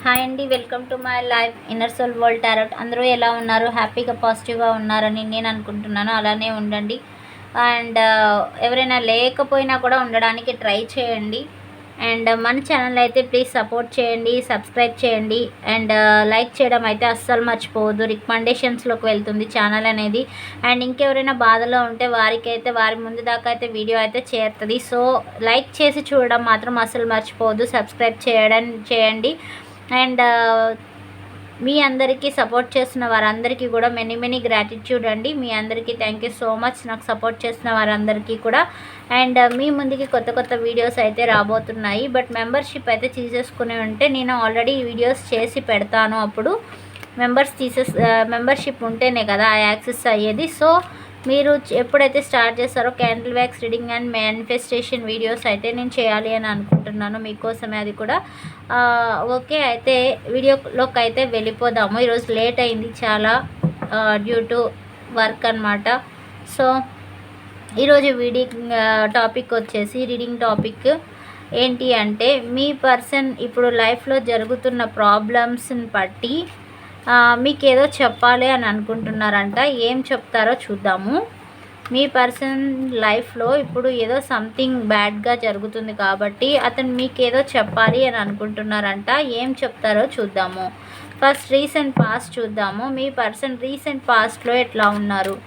Hi అండి, welcome to my life inner soul world tarot. అందరూ ఎలా ఉన్నారు? హ్యాపీగా పాజిటివ్గా ఉన్నారని నేను అనుకుంటున్నాను. అలానే ఉండండి. అండ్ ఎవరైనా లేకపోయినా కూడా ఉండడానికి ట్రై చేయండి. అండ్ మన ఛానల్ అయితే ప్లీజ్ సపోర్ట్ చేయండి, సబ్స్క్రైబ్ చేయండి. అండ్ లైక్ చేయడం అయితే అస్సలు మర్చిపోవద్దు. రికమెండేషన్స్లోకి వెళ్తుంది ఛానల్ అనేది. అండ్ ఇంకెవరైనా బాధలో ఉంటే వారికైతే వారి ముందు దాకా అయితే వీడియో అయితే చేరుతుంది. సో లైక్ చేసి చూడడం మాత్రం అస్సలు మర్చిపోవద్దు. సబ్స్క్రైబ్ చేయండి. అండ్ మీ అందరికీ సపోర్ట్ చేస్తున్న వారందరికీ కూడా మెనీ గ్రాటిట్యూడ్ అండి. మీ అందరికీ థ్యాంక్ యూ సో మచ్, నాకు సపోర్ట్ చేస్తున్న వారందరికీ కూడా. అండ్ మీ ముందుకి కొత్త వీడియోస్ అయితే రాబోతున్నాయి. బట్ మెంబర్షిప్ అయితే తీసేసుకుని ఉంటే నేను ఆల్రెడీ వీడియోస్ చేసి పెడతాను. అప్పుడు మెంబర్షిప్ ఉంటేనే కదా యాక్సెస్ అయ్యేది. సో మీరు ఎప్పుడైతే స్టార్ట్ చేస్తారో candle wax reading and manifestation videos అయితే నేను చేయాలి అని అనుకుంటున్నాను మీకోసమే. అది కూడా ఓకే. అయితే వీడియోలోకి అయితే వెళ్ళిపోదాము. ఈరోజు లేట్ అయింది చాలా డ్యూ టు వర్క్ అనమాట. సో ఈరోజు టాపిక్ వచ్చేసి రీడింగ్ టాపిక్ ఏంటి అంటే, మీ పర్సన్ ఇప్పుడు లైఫ్లో జరుగుతున్న ప్రాబ్లమ్స్ని బట్టి మీకు ఏదో చెప్పాలి అని అనుకుంటున్నారంట. ఏం చెప్తారో చూద్దాము. మీ పర్సన్ లైఫ్లో ఇప్పుడు ఏదో సంథింగ్ బ్యాడ్గా జరుగుతుంది కాబట్టి అతను మీకు ఏదో చెప్పాలి అని అనుకుంటున్నారంట. ఏం చెప్తారో చూద్దాము. ఫస్ట్ రీసెంట్ పాస్ట్ చూద్దాము. మీ పర్సన్ రీసెంట్ పాస్ట్లో ఎట్లా ఉన్నారు?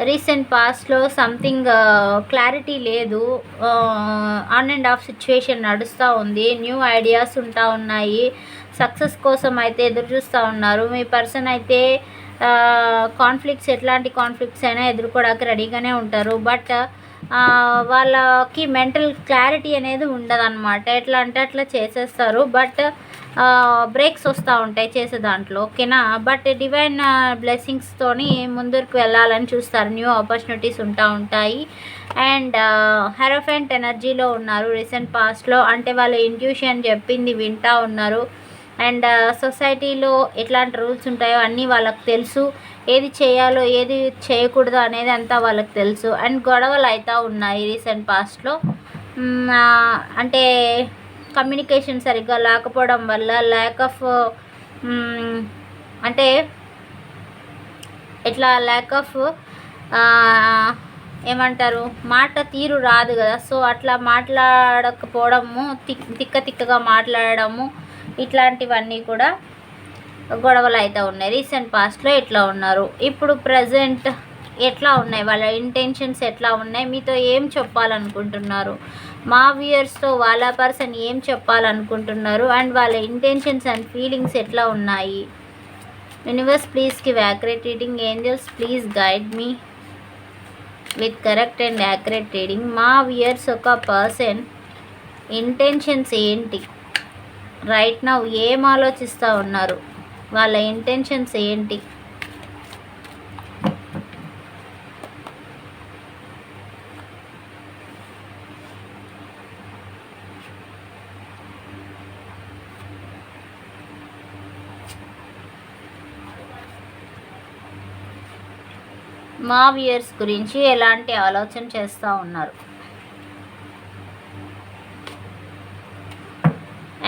రీసెంట్ పాస్ట్లో సంథింగ్ క్లారిటీ లేదు. ఆన్ అండ్ ఆఫ్ సిచ్యువేషన్ నడుస్తూ ఉంది. న్యూ ఐడియాస్ ఉంటా ఉన్నాయి. సక్సెస్ కోసం అయితే ఎదురు చూస్తూ ఉన్నారు. మీ పర్సన్ అయితే ఎట్లాంటి కాన్ఫ్లిక్ట్స్ అయినా ఎదుర్కోవడానికి రెడీగానే ఉంటారు. బట్ వాళ్ళకి మెంటల్ క్లారిటీ అనేది ఉండదన్నమాట. ఎట్లా అంటే అట్లా చేసేస్తారు. బట్ బ్రేక్స్ వస్తూ ఉంటాయి చేసే దాంట్లో, ఓకేనా. బట్ డివైన్ బ్లెస్సింగ్స్తోని ముందుకు వెళ్ళాలని చూస్తారు. న్యూ ఆపర్చునిటీస్ ఉంటాయి. అండ్ హెరోఫెంట్ ఎనర్జీలో ఉన్నారు రీసెంట్ పాస్ట్లో. అంటే వాళ్ళ ఇంట్యూషన్ చెప్పింది వింటూ ఉన్నారు. అండ్ సొసైటీలో ఎట్లాంటి రూల్స్ ఉంటాయో అన్నీ వాళ్ళకి తెలుసు. ఏది చేయాలో ఏది చేయకూడదు అనేది అంతా వాళ్ళకి తెలుసు. అండ్ గొడవలు అవుతూ ఉన్నాయి రీసెంట్ పాస్ట్లో. అంటే కమ్యూనికేషన్ సరిగ్గా లేకపోవడం వల్ల ల్యాక్ ఆఫ్ ఏమంటారు, మాట తీరు రాదు కదా. సో అట్లా మాట్లాడకపోవడము, తిక్కగా మాట్లాడడము, ఇట్లాంటివన్నీ కూడా గొడవలు అయితే ఉన్నాయి. రీసెంట్ పాస్ట్లో ఎట్లా ఉన్నారు, ఇప్పుడు ప్రజెంట్ ఎట్లా ఉన్నాయి, వాళ్ళ ఇంటెన్షన్స్ ఎట్లా ఉన్నాయి, మీతో ఏం చెప్పాలనుకుంటున్నారు, మా వ్యూయర్స్తో వాళ్ళ పర్సన్ ఏం చెప్పాలనుకుంటున్నారు, అండ్ వాళ్ళ ఇంటెన్షన్స్ అండ్ ఫీలింగ్స్ ఎట్లా ఉన్నాయి. Universe please give accurate reading. Angels please guide me with correct and accurate reading. మా వ్యూయర్స్ ఒక పర్సన్ ఇంటెన్షన్స్ ఏంటి, రైట్ నౌ ఏం ఆలోచిస్తూ ఉన్నారు, వాళ్ళ ఇంటెన్షన్స్ ఏంటి. మా వ్యూయర్స్ గురించి ఎలాంటి ఆలోచన చేస్తూ ఉన్నారు.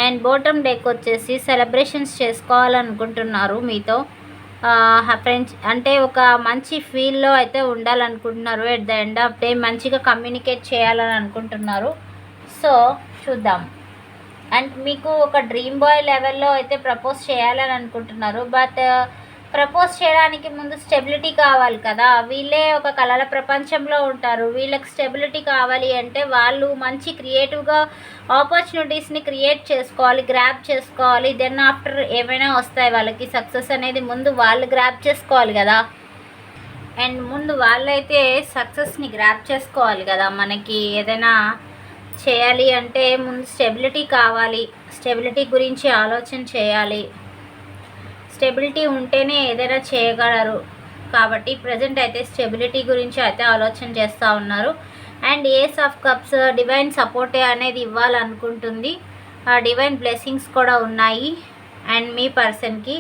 అండ్ బాటమ్ డెక్ వచ్చేసి సెలబ్రేషన్స్ చేసుకోవాలనుకుంటున్నారు మీతో. ఫ్రెండ్స్ అంటే ఒక మంచి ఫీల్లో అయితే ఉండాలనుకుంటున్నారు. At the end of day మంచిగా కమ్యూనికేట్ చేయాలని అనుకుంటున్నారు. సో చూద్దాం. అండ్ మీకు ఒక డ్రీమ్ బాయ్ లెవెల్లో అయితే ప్రపోజ్ చేయాలని అనుకుంటున్నారు. బట్ ప్రపోజ్ చేయడానికి ముందు స్టెబిలిటీ కావాలి కదా. వీళ్ళే ఒక కళల ప్రపంచంలో ఉంటారు. వీళ్ళకి స్టెబిలిటీ కావాలి అంటే వాళ్ళు మంచి క్రియేటివ్గా ఆపర్చునిటీస్ని క్రియేట్ చేసుకోవాలి, గ్రాప్ చేసుకోవాలి. దెన్ ఆఫ్టర్ ఏమైనా వస్తాయి వాళ్ళకి. సక్సెస్ అనేది ముందు వాళ్ళు గ్రాప్ చేసుకోవాలి కదా. అండ్ ముందు వాళ్ళైతే సక్సెస్ని గ్రాప్ చేసుకోవాలి కదా. మనకి ఏదైనా చేయాలి అంటే ముందు స్టెబిలిటీ కావాలి. స్టెబిలిటీ గురించి ఆలోచన చేయాలి. స్టెబిలిటీ ఉంటేనే ఏదైనా చేయగలరు. కాబట్టి ప్రజెంట్ అయితే స్టెబిలిటీ గురించి అయితే ఆలోచన చేస్తూ ఉన్నారు. And ace of cups divine సపోర్టే అనేది ఇవ్వాలనుకుంటుంది. డివైన్ బ్లెస్సింగ్స్ కూడా ఉన్నాయి. అండ్ మీ పర్సన్కి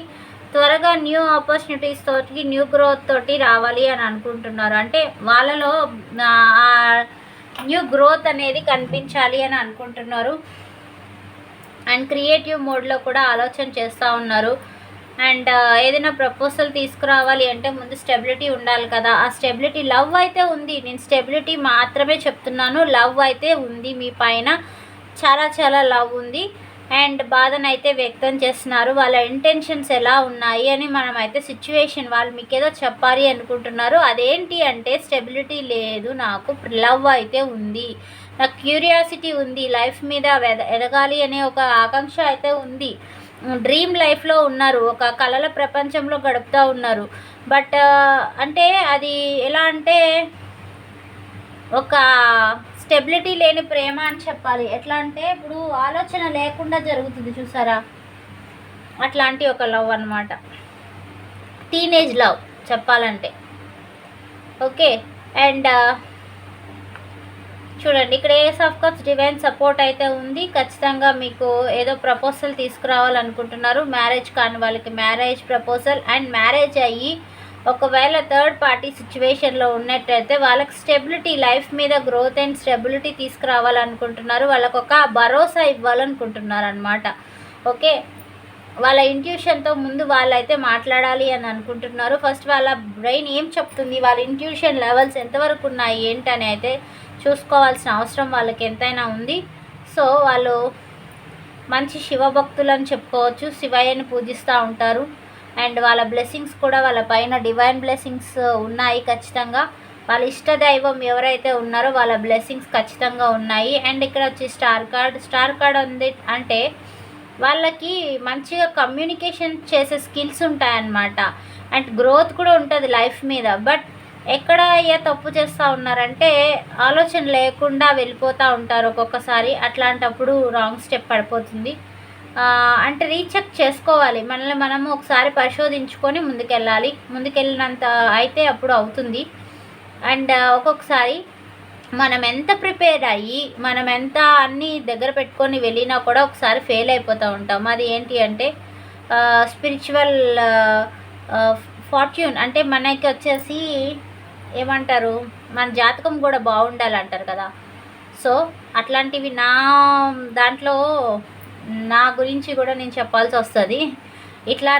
త్వరగా న్యూ ఆపర్చునిటీస్ తోటి, న్యూ గ్రోత్ తోటి రావాలి అని అనుకుంటున్నారు. అంటే వాళ్ళలో న్యూ గ్రోత్ అనేది కనిపించాలి అని అనుకుంటున్నారు. అండ్ క్రియేటివ్ మోడ్లో కూడా ఆలోచన చేస్తూ ఉన్నారు. అండ్ ఏదైనా ప్రపోజల్ తీసుకురావాలి అంటే ముందు స్టెబిలిటీ ఉండాలి కదా. ఆ స్టెబిలిటీ లవ్ అయితే ఉంది. నేను స్టెబిలిటీ మాత్రమే చెప్తున్నాను. లవ్ అయితే ఉంది మీ పైన, చాలా చాలా లవ్ ఉంది. అండ్ బాధనైతే వ్యక్తం చేస్తున్నారు. వాళ్ళ ఇంటెన్షన్స్ ఎలా ఉన్నాయి అని మనమైతే సిచ్యువేషన్ వాళ్ళు మీకు ఏదో చెప్పాలి అనుకుంటున్నారు. అదేంటి అంటే స్టెబిలిటీ లేదు, నాకు లవ్ అయితే ఉంది, నాకు క్యూరియాసిటీ ఉంది, లైఫ్ మీద ఎదగాలి అనే ఒక ఆకాంక్ష అయితే ఉంది. డ్రీమ్ లైఫ్లో ఉన్నారు, ఒక కళల ప్రపంచంలో గడుపుతూ ఉన్నారు. బట్ అంటే అది ఎలా అంటే ఒక స్టెబిలిటీ లేని ప్రేమ అని చెప్పాలి. ఎట్లా అంటే ఇప్పుడు ఆలోచన లేకుండా జరుగుతుంది చూసారా, అట్లాంటి ఒక లవ్ అన్నమాట. టీనేజ్ లవ్ చెప్పాలంటే. ఓకే. అండ్ చూడండి ఇక్కడ ace of cups divine support అయితే ఉంది. ఖచ్చితంగా మీకు ఏదో ప్రపోజల్ తీసుకురావాలనుకుంటున్నారు. మ్యారేజ్ కాని వాళ్ళకి మ్యారేజ్ ప్రపోజల్, అండ్ మ్యారేజ్ అయ్యి ఒకవేళ థర్డ్ పార్టీ సిచ్యువేషన్లో ఉన్నట్టయితే వాళ్ళకి స్టెబిలిటీ, లైఫ్ మీద గ్రోత్ అండ్ స్టెబిలిటీ తీసుకురావాలనుకుంటున్నారు. వాళ్ళకు ఒక భరోసా ఇవ్వాలనుకుంటున్నారు అనమాట. ఓకే. వాళ్ళ ఇంట్యూషన్తో ముందు వాళ్ళైతే మాట్లాడాలి అని అనుకుంటున్నారు. ఫస్ట్ వాళ్ళ బ్రెయిన్ ఏం చెప్తుంది, వాళ్ళ ఇంట్యూషన్ లెవెల్స్ ఎంతవరకు ఉన్నాయి ఏంటని అయితే చూసుకోవాల్సిన అవసరం వాళ్ళకి ఎంతైనా ఉంది. సో వాళ్ళు మంచి శివభక్తులని చెప్పుకోవచ్చు. శివయ్యని పూజిస్తూ ఉంటారు. అండ్ వాళ్ళ బ్లెస్సింగ్స్ కూడా వాళ్ళ పైన డివైన్ బ్లెస్సింగ్స్ ఉన్నాయి ఖచ్చితంగా. వాళ్ళ ఇష్ట దైవం ఎవరైతే ఉన్నారో వాళ్ళ బ్లెస్సింగ్స్ ఖచ్చితంగా ఉన్నాయి. అండ్ ఇక్కడ వచ్చి స్టార్ కార్డ్ ఉంది అంటే వాళ్ళకి మంచిగా కమ్యూనికేషన్ చేసే స్కిల్స్ ఉంటాయన్నమాట. అండ్ గ్రోత్ కూడా ఉంటుంది లైఫ్ మీద. బట్ ఎక్కడ ఏ తప్పు చేస్తూ ఉన్నారంటే ఆలోచన లేకుండా వెళ్ళిపోతూ ఉంటారు ఒక్కొక్కసారి. అట్లాంటప్పుడు రాంగ్ స్టెప్ పడిపోతుంది. అంటే రీచెక్ చేసుకోవాలి, మనల్ని మనము ఒకసారి పరిశోధించుకొని ముందుకెళ్ళాలి. ముందుకెళ్ళినంత అయితే అప్పుడు అవుతుంది. అండ్ ఒక్కొక్కసారి మనం ఎంత ప్రిపేర్ అయ్యి మనం ఎంత అన్నీ దగ్గర పెట్టుకొని వెళ్ళినా కూడా ఒకసారి ఫెయిల్ అయిపోతూ ఉంటాం. అది ఏంటి అంటే స్పిరిచువల్ ఫార్చ్యూన్ అంటే మనకి వచ్చేసి ఏమంటారు, మన జాతకం కూడా బాగుండాలంటారు కదా. సో అట్లాంటివి నా దాంట్లో నా గురించి కూడా నేను చెప్పాల్సి వస్తుంది. ఇట్లా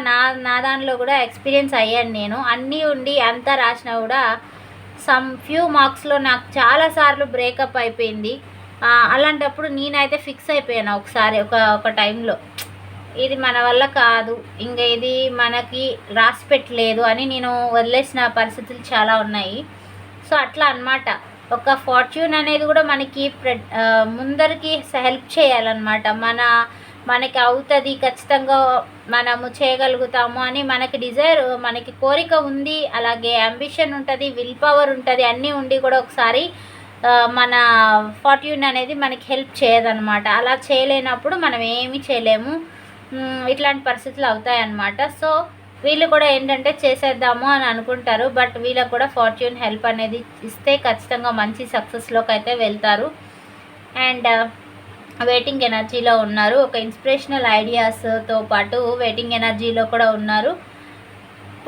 నా దానిలో కూడా ఎక్స్పీరియన్స్ అయ్యాను నేను. అన్నీ ఉండి అంతా రాసినా కూడా సమ్ ఫ్యూ మార్క్స్లో నాకు చాలాసార్లు బ్రేకప్ అయిపోయింది. అలాంటప్పుడు నేనైతే ఫిక్స్ అయిపోయాను ఒకసారి ఒక టైంలో, ఇది మన వల్ల కాదు, ఇంకా ఇది మనకి రాసి పెట్టలేదు అని నేను వదిలేసిన పరిస్థితులు చాలా ఉన్నాయి. సో అట్లా అన్నమాట. ఒక ఫార్చ్యూన్ అనేది కూడా మనకి ముందరికి హెల్ప్ చేయాలన్నమాట. మనకి అవుతుంది, ఖచ్చితంగా మనము చేయగలుగుతాము అని మనకి డిజైర్, మనకి కోరిక ఉంది, అలాగే అంబిషన్ ఉంటుంది, విల్ పవర్ ఉంటుంది, అన్నీ ఉండి కూడా ఒకసారి మన ఫార్చ్యూన్ అనేది మనకి హెల్ప్ చేయదన్నమాట. అలా చేయలేనప్పుడు మనం ఏమీ చేయలేము. ఇట్లాంటి పరిస్థితులు అవుతాయన్నమాట. సో వీళ్ళు కూడా ఏంటంటే చేసేద్దాము అని అనుకుంటారు. బట్ వీళ్ళకు కూడా ఫార్చ్యూన్ హెల్ప్ అనేది ఇస్తే ఖచ్చితంగా మంచి సక్సెస్లోకి అయితే వెళ్తారు. అండ్ వెయిటింగ్ ఎనర్జీలో ఉన్నారు. ఒక ఇన్స్పిరేషనల్ ఐడియాస్తో పాటు వెయిటింగ్ ఎనర్జీలో కూడా ఉన్నారు.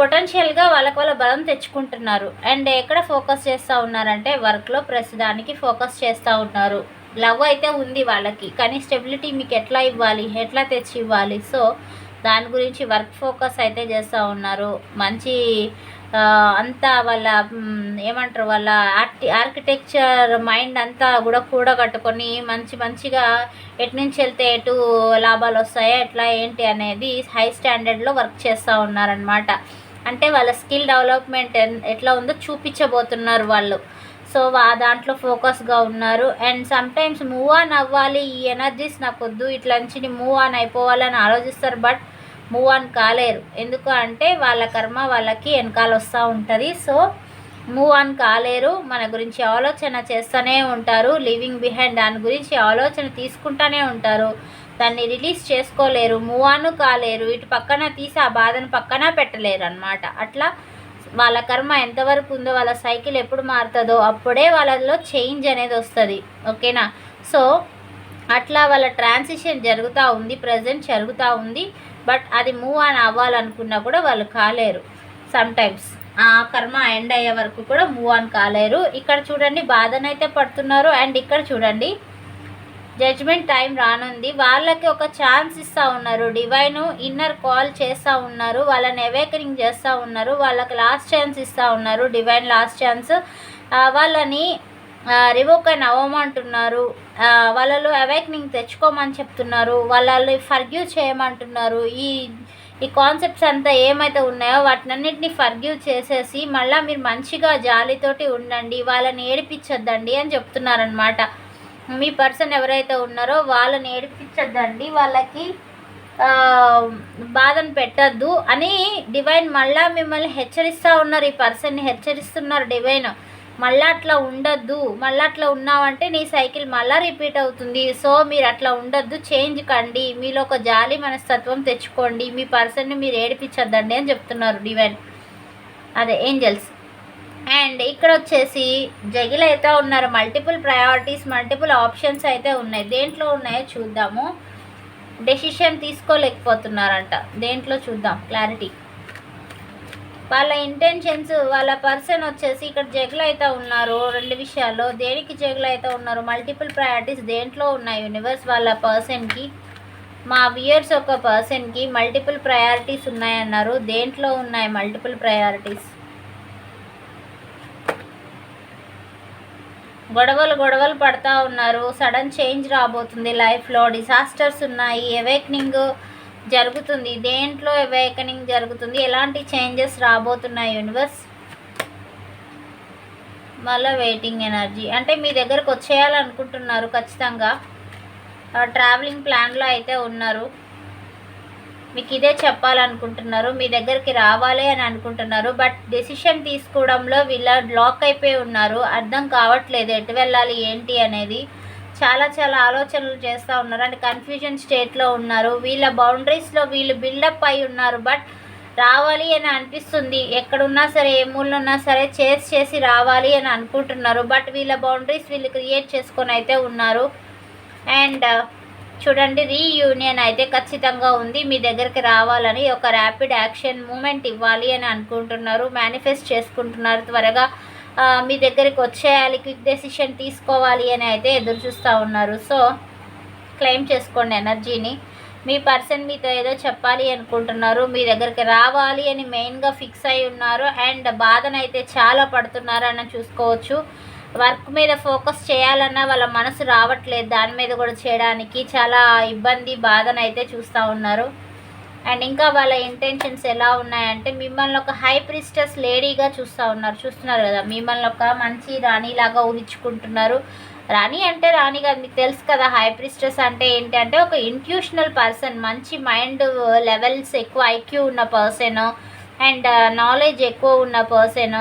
పొటెన్షియల్గా వాళ్ళ బలం తెచ్చుకుంటున్నారు. అండ్ ఎక్కడ ఫోకస్ చేస్తూ ఉన్నారంటే వర్క్లో ప్రస్తుతానికి ఫోకస్ చేస్తూ ఉన్నారు. లవ్ అయితే ఉంది వాళ్ళకి, కానీ స్టెబిలిటీ మీకు ఎట్లా ఇవ్వాలి, ఎట్లా తెచ్చి ఇవ్వాలి, సో దాని గురించి వర్క్ ఫోకస్ అయితే చేస్తూ ఉన్నారు. మంచి అంతా వాళ్ళ ఏమంటారు, వాళ్ళ ఆర్కిటెక్చర్ మైండ్ అంతా కూడా కూడగట్టుకొని మంచిగా ఎటు నుంచి వెళ్తే ఎటు లాభాలు వస్తాయో ఎట్లా ఏంటి అనేది హై స్టాండర్డ్లో వర్క్ చేస్తూ ఉన్నారనమాట. అంటే వాళ్ళ స్కిల్ డెవలప్మెంట్ ఎట్లా ఉందో చూపించబోతున్నారు వాళ్ళు. సో దాంట్లో ఫోకస్గా ఉన్నారు. అండ్ సమ్టైమ్స్ మూవ్ ఆన్ అవ్వాలి, ఈ ఎనర్జీస్ నాకు వద్దు, ఇట్లా నుంచి మూవ్ ఆన్ అయిపోవాలని ఆలోచిస్తారు. బట్ మూవ్ ఆన్ కాలేరు. ఎందుకు అంటే వాళ్ళ కర్మ వాళ్ళకి వెనకాల వస్తూ ఉంటుంది. సో మూవ్ ఆన్ కాలేరు. మన గురించి ఆలోచన చేస్తూనే ఉంటారు. లివింగ్ బిహైండ్ దాని గురించి ఆలోచన తీసుకుంటూనే ఉంటారు. దాన్ని రిలీజ్ చేసుకోలేరు, మూవ్ ఆన్ కాలేరు. ఇటు పక్కన తీసి ఆ బాధను పక్కన పెట్టలేరు అనమాట. అట్లా వాళ్ళ కర్మ ఎంతవరకు ఉందో, వాళ్ళ సైకిల్ ఎప్పుడు మారుతుందో అప్పుడే వాళ్ళలో చేంజ్ అనేది వస్తుంది. ఓకేనా. సో అట్లా వాళ్ళ ట్రాన్సిషన్ జరుగుతూ ఉంది, ప్రజెంట్ జరుగుతూ ఉంది. బట్ అది మూవ్ ఆన్ అవ్వాలనుకున్నా కూడా వాళ్ళు కాలేరు సమ్టైమ్స్. ఆ కర్మ ఎండ్ అయ్యే వరకు కూడా మూవ్ ఆన్ కాలేరు. ఇక్కడ చూడండి బాధనైతే పడుతున్నారు. అండ్ ఇక్కడ చూడండి జడ్జ్మెంట్ టైం రానుంది. వాళ్ళకి ఒక ఛాన్స్ ఇస్తూ ఉన్నారు. డివైన్ ఇన్నర్ కాల్ చేస్తూ ఉన్నారు. వాళ్ళని అవేకనింగ్ చేస్తూ ఉన్నారు. వాళ్ళకి లాస్ట్ ఛాన్స్ ఇస్తూ ఉన్నారు. Divine last chance. వాళ్ళని రివోక్ అని అవ్వమంటున్నారు. వాళ్ళలో అవేకనింగ్ తెచ్చుకోమని చెప్తున్నారు. వాళ్ళని ఫర్గ్యూ చేయమంటున్నారు. ఈ కాన్సెప్ట్స్ అంతా ఏమైతే ఉన్నాయో వాటినన్నింటినీ ఫర్గ్యూ చేసేసి మళ్ళీ మీరు మంచిగా జాలితోటి ఉండండి, వాళ్ళని ఏడిపించొద్దండి అని చెప్తున్నారనమాట. మీ పర్సన్ ఎవరైతే ఉన్నారో వాళ్ళని ఏడిపించొద్దండి, వాళ్ళకి బాధను పెట్టద్దు అని డివైన్ మళ్ళీ మిమ్మల్ని హెచ్చరిస్తూ ఉన్నారు. ఈ పర్సన్ని హెచ్చరిస్తున్నారు డివైన్. మళ్ళీ అట్లా ఉండొద్దు, మళ్ళీ అట్లా ఉన్నామంటే నీ సైకిల్ మళ్ళీ రిపీట్ అవుతుంది. సో మీరు అట్లా ఉండొద్దు, చేంజ్ కండి, మీలో ఒక జాలి మనస్తత్వం తెచ్చుకోండి, మీ పర్సన్ని మీరు ఏడిపించొద్దండి అని చెప్తున్నారు డివైన్, అదే ఏంజల్స్. అండ్ ఇక్కడ వచ్చేసి జగిల్ అయితే ఉన్నారు. మల్టిపుల్ ప్రయారిటీస్, మల్టిపుల్ ఆప్షన్స్ అయితే ఉన్నాయి. దేంట్లో ఉన్నాయో చూద్దాము. డెసిషన్ తీసుకోలేకపోతున్నారంట. దేంట్లో చూద్దాం క్లారిటీ. వాళ్ళ ఇంటెన్షన్స్, వాళ్ళ పర్సన్ వచ్చేసి ఇక్కడ జగులు అయితే ఉన్నారు. 2 విషయాల్లో దేనికి జగులు అయితే ఉన్నారు. మల్టిపుల్ ప్రయారిటీస్ దేంట్లో ఉన్నాయి యూనివర్స్ వాళ్ళ పర్సన్కి. మా వ్యూయర్స్ ఒక పర్సన్కి మల్టిపుల్ ప్రయారిటీస్ ఉన్నాయన్నారు. దేంట్లో ఉన్నాయి మల్టిపుల్ ప్రయారిటీస్? గొడవలు పడతా ఉన్నారు. సడన్ చేంజ్ రాబోతుంది లైఫ్లో. డిజాస్టర్స్ ఉన్నాయి. అవేకనింగ్ జరుగుతుంది. దేంట్లో అవేకనింగ్ జరుగుతుంది? ఎలాంటి చేంజెస్ రాబోతున్నాయి యూనివర్స్? మళ్ళీ వెయిటింగ్ ఎనర్జీ అంటే మీ దగ్గరకు వచ్చేయాలనుకుంటున్నారు ఖచ్చితంగా. ట్రావెలింగ్ ప్లాన్లో అయితే ఉన్నారు. మీకు ఇదే చెప్పాలనుకుంటున్నారు. మీ దగ్గరికి రావాలి అని అనుకుంటున్నారు. బట్ డెసిషన్ తీసుకోవడంలో వీళ్ళ బ్లాక్ అయిపోయి ఉన్నారు. అర్థం కావట్లేదు ఎటు వెళ్ళాలి ఏంటి అనేది. చాలా ఆలోచనలు చేస్తూ ఉన్నారు. అంటే కన్ఫ్యూజన్ స్టేట్లో ఉన్నారు. వీళ్ళ బౌండరీస్లో వీళ్ళు బిల్డప్ అయి ఉన్నారు. బట్ రావాలి అని అనిపిస్తుంది. ఎక్కడున్నా సరే, ఏ మూలలో ఉన్నా సరే చేసి రావాలి అని అనుకుంటున్నారు. బట్ వీళ్ళ బౌండరీస్ వీళ్ళు క్రియేట్ చేసుకొని అయితే ఉన్నారు. అండ్ చూడండి రీయూనియన్ అయితే ఖచ్చితంగా ఉంది. మీ దగ్గరికి రావాలని ఒక ర్యాపిడ్ యాక్షన్ మూమెంట్ ఇవ్వాలి అని అనుకుంటున్నారు. మేనిఫెస్ట్ చేసుకుంటున్నారు. త్వరగా మీ దగ్గరికి వచ్చేయాలి, క్విక్ డెసిషన్ తీసుకోవాలి అని అయితే ఎదురు చూస్తూ ఉన్నారు. సో క్లెయిమ్ చేసుకోండి ఎనర్జీని. మీ పర్సన్ మీతో ఏదో చెప్పాలి అనుకుంటున్నారు. మీ దగ్గరికి రావాలి అని మెయిన్గా ఫిక్స్ అయి ఉన్నారు. అండ్ బాధనైతే చాలా పడుతున్నారు అని చూసుకోవచ్చు. వర్క్ మీద ఫోకస్ చేయాలన్నా వాళ్ళ మనసు రావట్లేదు. దాని మీద కూడా చేయడానికి చాలా ఇబ్బంది, బాధనైతే చూస్తూ ఉన్నారు. అండ్ ఇంకా వాళ్ళ ఇంటెన్షన్స్ ఎలా ఉన్నాయంటే మిమ్మల్ని ఒక హై ప్రిస్టెస్ లేడీగా చూస్తున్నారు కదా. మిమ్మల్ని ఒక మంచి రాణిలాగా ఊహించుకుంటున్నారు. రాణి అంటే రాణి కాదు, మీకు తెలుసు కదా. హై ప్రిస్టెస్ అంటే ఏంటంటే ఒక ఇంట్యూషనల్ పర్సన్, మంచి మైండ్ లెవెల్స్ ఎక్కువ ఐక్యూ ఉన్న పర్సన్, అండ్ నాలెడ్జ్ ఎక్కువ ఉన్న పర్సన్,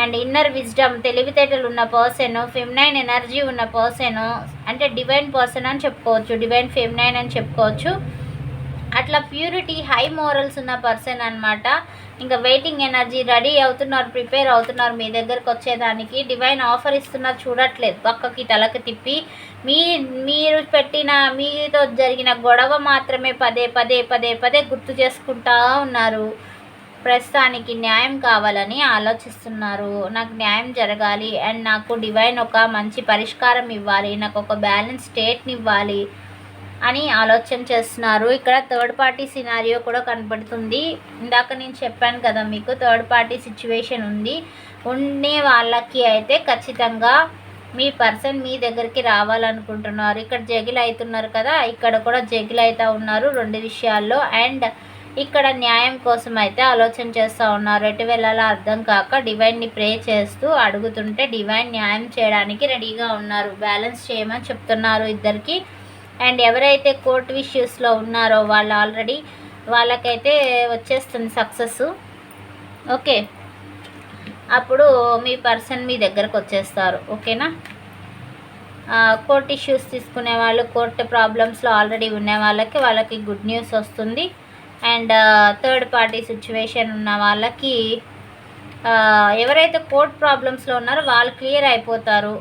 అండ్ ఇన్నర్ విజ్డమ్ తెలివితేటలు ఉన్న పర్సన్, ఫెమినైన్ ఎనర్జీ ఉన్న పర్సన్, అంటే డివైన్ పర్సన్ అని చెప్పుకోవచ్చు, డివైన్ ఫెమినైన్ అని చెప్పుకోవచ్చు. అట్లా ప్యూరిటీ, హై మోరల్స్ ఉన్న పర్సన్ అనమాట. ఇంకా వెయిటింగ్ ఎనర్జీ, రెడీ అవుతున్నారు, ప్రిపేర్ అవుతున్నారు మీ దగ్గరకు వచ్చేదానికి. డివైన్ ఆఫర్ ఇస్తున్నారు, చూడట్లేదు, పక్కకి తలకి తిప్పి. మీరు పెట్టిన, మీతో జరిగిన గొడవ మాత్రమే పదే గుర్తు చేసుకుంటా ఉన్నారు. ప్రస్తుతానికి న్యాయం కావాలని ఆలోచిస్తున్నారు. నాకు న్యాయం జరగాలి అండ్ నాకు డివైన్ ఒక మంచి పరిష్కారం ఇవ్వాలి, నాకు ఒక బ్యాలెన్స్ స్టేట్ని ఇవ్వాలి అని ఆలోచన చేస్తున్నారు. ఇక్కడ థర్డ్ పార్టీ సినారియో కూడా కనపడుతుంది. ఇందాక నేను చెప్పాను కదా మీకు థర్డ్ పార్టీ సిచ్యువేషన్ ఉంది. ఉండే వాళ్ళకి అయితే ఖచ్చితంగా మీ పర్సన్ మీ దగ్గరికి రావాలనుకుంటున్నారు. ఇక్కడ జగిల్ అవుతున్నారు కదా, ఇక్కడ కూడా జగిల్ అవుతూ ఉన్నారు 2 విషయాల్లో. అండ్ ఇక్కడ న్యాయం కోసం అయితే ఆలోచన చేస్తూ ఉన్నారు. ఎటు వెళ్ళాలో అర్థం కాక డివైన్ని ప్రే చేస్తూ అడుగుతుంటే డివైన్ న్యాయం చేయడానికి రెడీగా ఉన్నారు. బ్యాలెన్స్ చేయమని చెప్తున్నారు ఇద్దరికి. అండ్ ఎవరైతే కోర్టు ఇష్యూస్లో ఉన్నారో వాళ్ళు ఆల్రెడీ వాళ్ళకైతే వచ్చేస్తుంది సక్సెస్. ఓకే, అప్పుడు మీ పర్సన్ మీ దగ్గరకు వచ్చేస్తారు. ఓకేనా. కోర్ట్ ఇష్యూస్ తీసుకునే వాళ్ళు, కోర్టు ప్రాబ్లమ్స్లో ఆల్రెడీ ఉన్న వాళ్ళకి గుడ్ న్యూస్ వస్తుంది. అండ్ థర్డ్ పార్టీ సిచ్యువేషన్ ఉన్న వాళ్ళకి ఎవరైతే కోర్ట్ ప్రాబ్లమ్స్లో ఉన్నారో వాళ్ళు క్లియర్ అయిపోతారు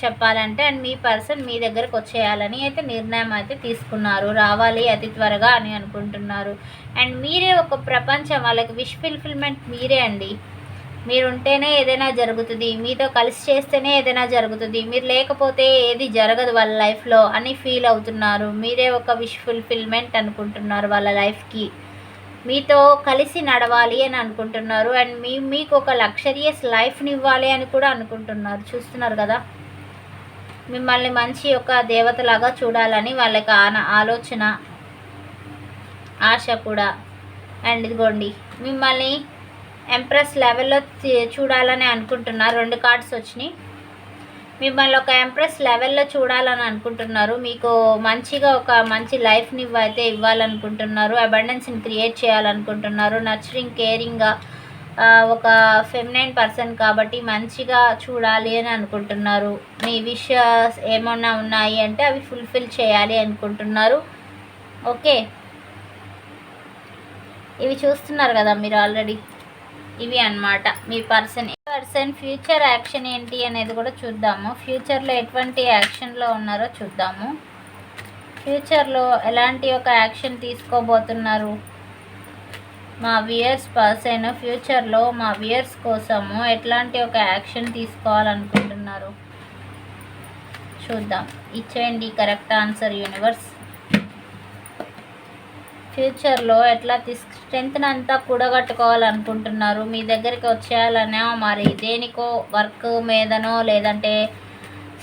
చెప్పాలంటే. అండ్ మీ పర్సన్ మీ దగ్గరకు వచ్చేయాలని అయితే నిర్ణయం అయితే తీసుకున్నారు, రావాలి అతి త్వరగా అని అనుకుంటున్నారు. అండ్ మీరే ఒక ప్రపంచం, వాళ్ళకి విష్ ఫుల్ఫిల్మెంట్ మీరే అండి. మీరుంటేనే ఏదైనా జరుగుతుంది, మీతో కలిసి చేస్తేనే ఏదైనా జరుగుతుంది, మీరు లేకపోతే ఏది జరగదు వాళ్ళ లైఫ్లో అని ఫీల్ అవుతున్నారు. మీరే ఒక విష్ ఫుల్ఫిల్మెంట్ అనుకుంటున్నారు వాళ్ళ లైఫ్కి. మీతో కలిసి నడవాలి అని అనుకుంటున్నారు. అండ్ మీకు ఒక లగ్జరియస్ లైఫ్ని ఇవ్వాలి అని కూడా అనుకుంటున్నారు. చూస్తున్నారు కదా, మిమ్మల్ని మంచి ఒక దేవతలాగా చూడాలని వాళ్ళకి ఆలోచన, ఆశ కూడా. అండ్ ఇదిగోండి, మిమ్మల్ని ఎంప్రెస్ లెవెల్లో చూడాలని అనుకుంటున్నారు. 2 కార్డ్స్ వచ్చినాయి. మిమ్మల్ని ఒక ఎంప్రెస్ లెవెల్లో చూడాలని అనుకుంటున్నారు. మీకు మంచిగా ఒక మంచి లైఫ్ని అయితే ఇవ్వాలనుకుంటున్నారు. అబండెన్స్ని క్రియేట్ చేయాలనుకుంటున్నారు. నర్చరింగ్, కేరింగ్గా ఒక ఫెమినైన్ పర్సన్ కాబట్టి మంచిగా చూడాలి అని అనుకుంటున్నారు. మీ విషెస్ ఏమన్నా ఉన్నాయి అంటే అవి ఫుల్ఫిల్ చేయాలి అనుకుంటున్నారు. ఓకే, ఇవి చూస్తున్నారు కదా మీరు ఆల్రెడీ. ఇవి అన్నమాట మీ పర్సన్ ఫ్యూచర్ యాక్షన్ ఏంటి అనేది కూడా చూద్దాము. ఫ్యూచర్లో ఎటువంటి యాక్షన్లో ఉన్నారో చూద్దాము. ఫ్యూచర్లో ఎలాంటి ఒక యాక్షన్ తీసుకోబోతున్నారు మా వ్యూయర్స్ పర్సన్? ఫ్యూచర్లో మా వ్యూయర్స్ కోసము ఎట్లాంటి ఒక యాక్షన్ తీసుకోవాలనుకుంటున్నారు చూద్దాం. ఇచ్చేయండి కరెక్ట్ ఆన్సర్ యూనివర్స్. ఫ్యూచర్లో ఎట్లా స్ట్రెంగ్త్ అంతా కూడగట్టుకోవాలనుకుంటున్నారు? మీ దగ్గరికి వచ్చేయాలనో మరి దేనికో వర్క్ మీదనో లేదంటే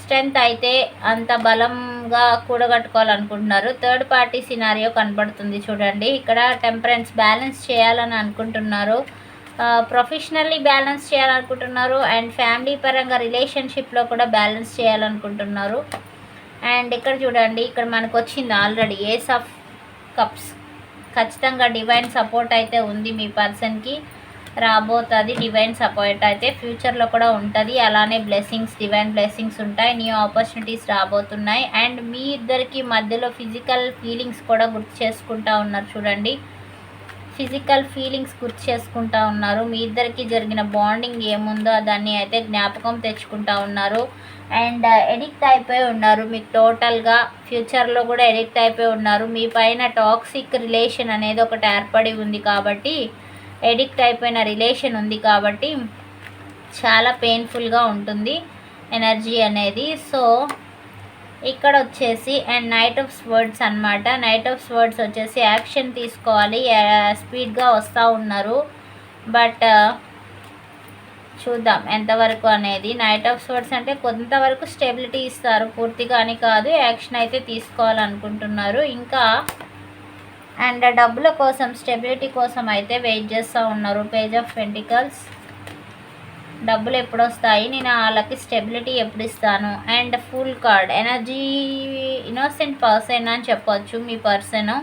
స్ట్రెంగ్త్ అయితే అంత బలంగా కూడగట్టుకోవాలనుకుంటున్నారు. థర్డ్ పార్టీ సినారియో కనబడుతుంది చూడండి. ఇక్కడ టెంపరెన్స్ బ్యాలెన్స్ చేయాలని అనుకుంటున్నారు. ప్రొఫెషనల్లీ బ్యాలెన్స్ చేయాలనుకుంటున్నారు. అండ్ ఫ్యామిలీ పరంగా రిలేషన్షిప్లో కూడా బ్యాలెన్స్ చేయాలనుకుంటున్నారు. అండ్ ఇక్కడ చూడండి, ఇక్కడ మనకు వచ్చింది ఆల్రెడీ ఏస్ ఆఫ్ కప్స్. ఖచ్చితంగా డివైన్ సపోర్ట్ అయితే ఉంది మీ పర్సన్కి, రాబోతుంది డివైన్ సపోర్ట్ అయితే ఫ్యూచర్లో కూడా ఉంటుంది. అలానే బ్లెస్సింగ్స్, డివైన్ బ్లెస్సింగ్స్ ఉంటాయి. న్యూ ఆపర్చునిటీస్ రాబోతున్నాయి. అండ్ మీ ఇద్దరికి మధ్యలో ఫిజికల్ ఫీలింగ్స్ కూడా గుర్తు చేసుకుంటా ఉన్నారు చూడండి. ఫిజికల్ ఫీలింగ్స్ గుర్తు చేసుకుంటా ఉన్నారు. మీ ఇద్దరికి జరిగిన బాండింగ్ ఏముందో దాన్ని అయితే జ్ఞాపకం తెచ్చుకుంటా ఉన్నారు. అండ్ ఎడిక్ట్ అయిపోయి ఉన్నారు మీకు టోటల్గా. ఫ్యూచర్లో కూడా ఎడిక్ట్ అయిపోయి ఉన్నారు. మీ పైన టాక్సిక్ రిలేషన్ అనేది ఒకటి ఏర్పడి ఉంది కాబట్టి, ఎడిక్ట్ అయిపోయిన రిలేషన్ ఉంది కాబట్టి చాలా పెయిన్ఫుల్గా ఉంటుంది ఎనర్జీ అనేది. సో ఇక్కడ వచ్చేసి అండ్ నైట్ ఆఫ్ స్వర్డ్స్ అనమాట. నైట్ ఆఫ్ స్వర్డ్స్ వచ్చేసి యాక్షన్ తీసుకోవాలి, స్పీడ్గా వస్తూ ఉన్నారు. బట్ చూద్దాం ఎంతవరకు అనేది. నైట్ ఆఫ్ స్వర్డ్స్ అంటే కొంతవరకు స్టెబిలిటీ ఇస్తారు, పూర్తిగా అని కాదు. యాక్షన్ అయితే తీసుకోవాలనుకుంటున్నారు ఇంకా. అండ్ డబ్బుల కోసం, స్టెబిలిటీ కోసం అయితే వెయిట్ చేస్తూ ఉన్నారు. పేజ్ ఆఫ్ పెంటికల్స్, డబ్బులు ఎప్పుడు వస్తాయి, నేను వాళ్ళకి స్టెబిలిటీ ఎప్పుడు ఇస్తాను. And full card, energy innocent person అని చెప్పొచ్చు మీ పర్సన్.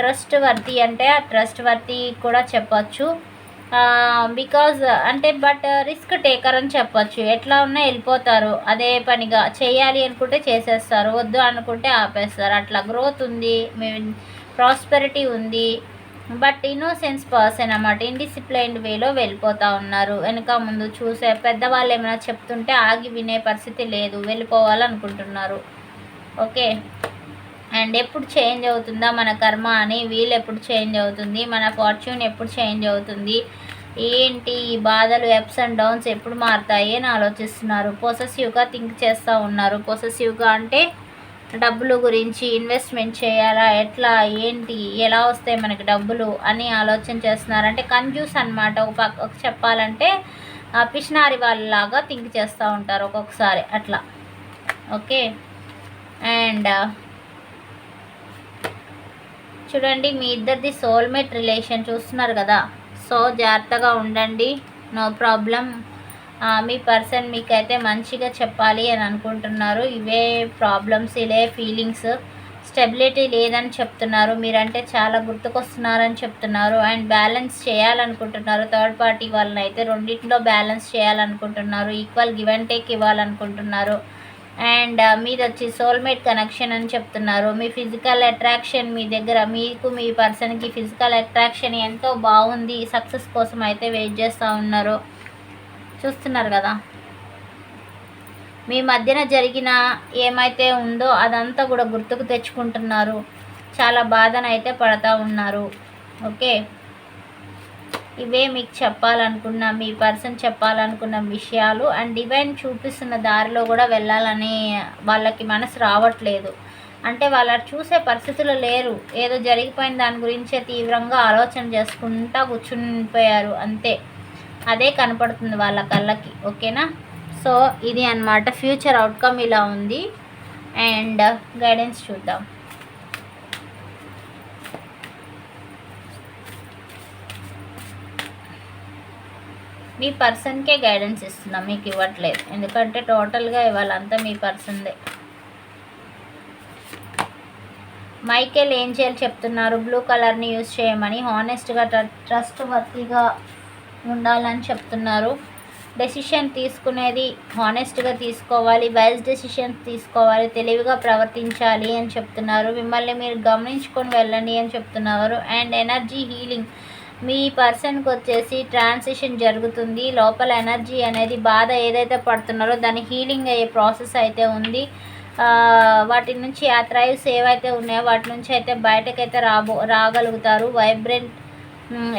ట్రస్ట్ వర్తీ అంటే ట్రస్ట్ వర్తీ కూడా చెప్పొచ్చు. బికాజ్ అంటే బట్ రిస్క్ టేకర్ అని చెప్పొచ్చు. ఎట్లా ఉన్నా వెళ్ళిపోతారు, అదే పనిగా చేయాలి అనుకుంటే చేసేస్తారు, వద్దు అనుకుంటే ఆపేస్తారు. అట్లా గ్రోత్ ఉంది, ప్రాస్పెరిటీ ఉంది. బట్ ఇన్నోసెన్స్ పర్సన్ అన్నమాట. ఇండిసిప్లైన్డ్ వేలో వెళ్ళిపోతూ ఉన్నారు. వెనక ముందు చూసే పెద్దవాళ్ళు ఏమైనా చెప్తుంటే ఆగి వినే పరిస్థితి లేదు, వెళ్ళిపోవాలనుకుంటున్నారు. ఓకే, అండ్ ఎప్పుడు చేంజ్ అవుతుందా మన కర్మ అని, వీళ్ళు ఎప్పుడు చేంజ్ అవుతుంది, మన ఫార్చ్యూన్ ఎప్పుడు చేంజ్ అవుతుంది, ఏంటి ఈ బాధలు, అప్స్ అండ్ డౌన్స్ ఎప్పుడు మారుతాయి అని ఆలోచిస్తున్నారు. పొసెసివ్గా థింక్ చేస్తూ ఉన్నారు. పొసెసివ్గా అంటే డబ్బులు గురించి, ఇన్వెస్ట్మెంట్ చేయాలా, ఎట్లా, ఏంటి, ఎలా వస్తాయి మనకి డబ్బులు అని ఆలోచన చేస్తున్నారు. అంటే కన్ఫ్యూజ్ అనమాట. ఒక చెప్పాలంటే పిషనారి వాళ్ళలాగా థింక్ చేస్తూ ఉంటారు ఒక్కొక్కసారి అట్లా. ఓకే, అండ్ చూడండి మీ ఇద్దరిది సోల్మేట్ రిలేషన్ చూస్తున్నారు కదా. సో జాగ్రత్తగా ఉండండి, నో ప్రాబ్లం. మీ పర్సన్ మీకైతే మంచిగా చెప్పాలి అని అనుకుంటున్నారు. ఇవే ప్రాబ్లమ్స్, ఇవే ఫీలింగ్స్, స్టెబిలిటీ లేదని చెప్తున్నారు. మీరంటే చాలా గుర్తుకొస్తున్నారని చెప్తున్నారు. అండ్ బ్యాలెన్స్ చేయాలనుకుంటున్నారు. థర్డ్ పార్టీ వాళ్ళని అయితే రెండింటిలో బ్యాలెన్స్ చేయాలనుకుంటున్నారు. ఈక్వల్ గివ్ అండ్ టేక్ ఇవ్వాలనుకుంటున్నారు. అండ్ మీది వచ్చి సోల్మేట్ కనెక్షన్ అని చెప్తున్నారు. మీ ఫిజికల్ అట్రాక్షన్ మీ దగ్గర, మీకు మీ పర్సన్కి ఫిజికల్ అట్రాక్షన్ ఎంతో బాగుంది. సక్సెస్ కోసం అయితే వెయిట్ చేస్తూ ఉన్నారు. చూస్తున్నారు కదా, మీ మధ్యన జరిగిన ఏమైతే ఉందో అదంతా కూడా గుర్తుకు తెచ్చుకుంటున్నారు. చాలా బాధనైతే పడతా ఉన్నారు. ఓకే, ఇవే మీకు చెప్పాలనుకున్న మీ పర్సన్ చెప్పాలనుకున్న విషయాలు. అండ్ డివైన్ చూపిస్తున్న దారిలో కూడా వెళ్ళాలని వాళ్ళకి మనసు రావట్లేదు. అంటే వాళ్ళు చూసే పరిస్థితులు లేరు. ఏదో జరిగిపోయిన దాని గురించే తీవ్రంగా ఆలోచన చేసుకుంటా కూర్చునిపోయారు అంతే. అదే కనపడుతుంది వాళ్ళ కళ్ళకి. ఓకేనా? సో ఇది అన్నమాట ఫ్యూచర్ అవుట్కమ్ ఇలా ఉంది. అండ్ గైడెన్స్ చూద్దాం. మీ పర్సన్కే గైడెన్స్ ఇస్తున్నాం, మీకు ఇవ్వట్లేదు. ఎందుకంటే టోటల్గా ఇవాళంతా మీ పర్సన్దే. మైకేల్ ఏంజెల్ చెప్తున్నారు బ్లూ కలర్ని యూజ్ చేయమని. హానెస్ట్గా ట్రస్ట్ వర్తీగా ఉండాలని చెప్తున్నారు. డెసిషన్ తీసుకునేది హానెస్ట్గా తీసుకోవాలి, వైజ్ డెసిషన్స్ తీసుకోవాలి, తెలివిగా ప్రవర్తించాలి అని చెప్తున్నారు. మిమ్మల్ని మీరు గమనించుకొని వెళ్ళండి అని చెప్తున్నారు. అండ్ ఎనర్జీ హీలింగ్, మీ పర్సన్కి వచ్చేసి ట్రాన్సిషన్ జరుగుతుంది. లోపల ఎనర్జీ అనేది బాధ ఏదైతే పడుతున్నారో దాని హీలింగ్ అయ్యే ప్రాసెస్ అయితే ఉంది. వాటి నుంచి ఆ థ్రైవ్స్ ఏవైతే ఉన్నాయో వాటి నుంచి అయితే బయటకైతే రాగలుగుతారు. వైబ్రెంట్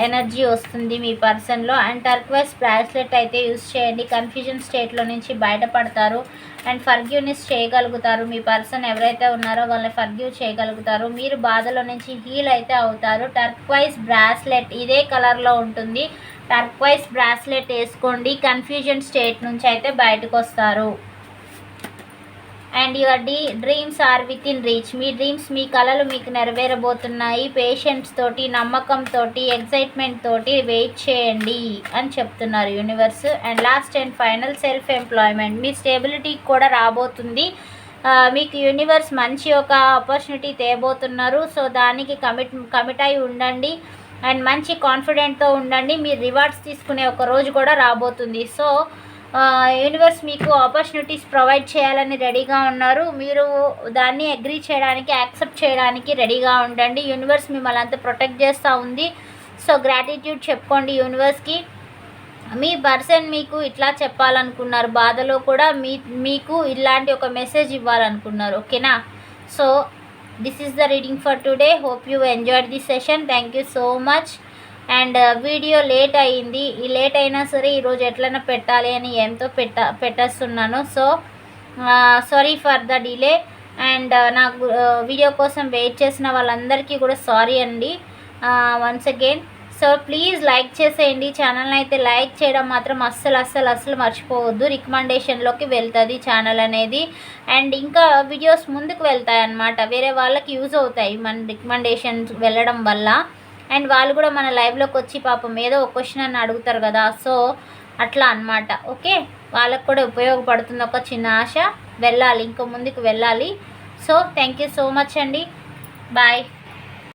ఎనర్జీ వస్తుంది మీ పర్సన్లో. అండ్ టర్క్వైస్ బ్రాస్లెట్ అయితే యూస్ చేయండి. కన్ఫ్యూజన్ స్టేట్లో నుంచి బయటపడతారు. అండ్ ఫర్గ్యూనెస్ చేయగలుగుతారు. మీ పర్సన్ ఎవరైతే ఉన్నారో వాళ్ళని ఫర్గ్యూ చేయగలుగుతారు. మీరు బాధలో నుంచి హీల్ అయితే అవుతారు. టర్క్వైస్ బ్రాస్లెట్ ఇదే కలర్లో ఉంటుంది. టర్క్వైస్ బ్రాస్లెట్ వేసుకోండి. కన్ఫ్యూజన్ స్టేట్ నుంచి అయితే బయటకు వస్తారు. And your dreams are within reach, మీ డ్రీమ్స్ మీ కలలు మీకు నెరవేరబోతున్నాయి. పేషెన్స్ తోటి, నమ్మకంతో, ఎక్సైట్మెంట్ తోటి వెయిట్ చేయండి అని చెప్తున్నారు universe. And last and final self employment, మీ స్టేబిలిటీకి కూడా రాబోతుంది. మీకు యూనివర్స్ మంచి ఒక ఆపర్చునిటీ తేబోతున్నారు. సో దానికి కమిట్ అయి ఉండండి. అండ్ మంచి కాన్ఫిడెంట్తో ఉండండి. మీరు రివార్డ్స్ తీసుకునే ఒక రోజు కూడా రాబోతుంది. సో యూనివర్స్ మీకు ఆపర్చునిటీస్ ప్రొవైడ్ చేయాలని రెడీగా ఉన్నారు. మీరు దాన్ని అగ్రీ చేయడానికి, యాక్సెప్ట్ చేయడానికి రెడీగా ఉండండి. యూనివర్స్ మిమ్మల్ని అంతా ప్రొటెక్ట్ చేస్తూ ఉంది. సో గ్రాటిట్యూడ్ చెప్పుకోండి యూనివర్స్కి. మీ పర్సన్ మీకు ఇట్లా చెప్పాలనుకున్నారు, బాధలో కూడా మీకు ఇలాంటి ఒక మెసేజ్ ఇవ్వాలనుకున్నారు. ఓకేనా? So this is the reading for today. Hope you enjoyed the session. Thank you so much. And video late అయింది. ఈ లేట్ అయినా సరే ఈరోజు ఎట్లైనా పెట్టాలి అని ఎంతో పెట్టేస్తున్నాను. So sorry for the delay. And నాకు వీడియో కోసం వెయిట్ చేసిన వాళ్ళందరికీ కూడా సారీ అండి once again. So please like చేసేయండి. ఛానల్ని అయితే లైక్ చేయడం మాత్రం అస్సలు మర్చిపోవద్దు. రికమెండేషన్లోకి వెళ్తుంది ఛానల్ అనేది. అండ్ ఇంకా వీడియోస్ ముందుకు వెళ్తాయి అన్నమాట. వేరే వాళ్ళకి యూజ్ అవుతాయి మన రికమెండేషన్స్ వెళ్ళడం వల్ల. అండ్ వాళ్ళు కూడా మన లైవ్లోకి వచ్చి పాపం ఏదో ఒక క్వశ్చన్ అని అడుగుతారు కదా. సో అట్లా అన్నమాట. ఓకే, వాళ్ళకు కూడా ఉపయోగపడుతుంది. ఒక చిన్న ఆశ, వెళ్ళాలి, ఇంకో ముందుకు వెళ్ళాలి. So thank you so much అండి. బాయ్.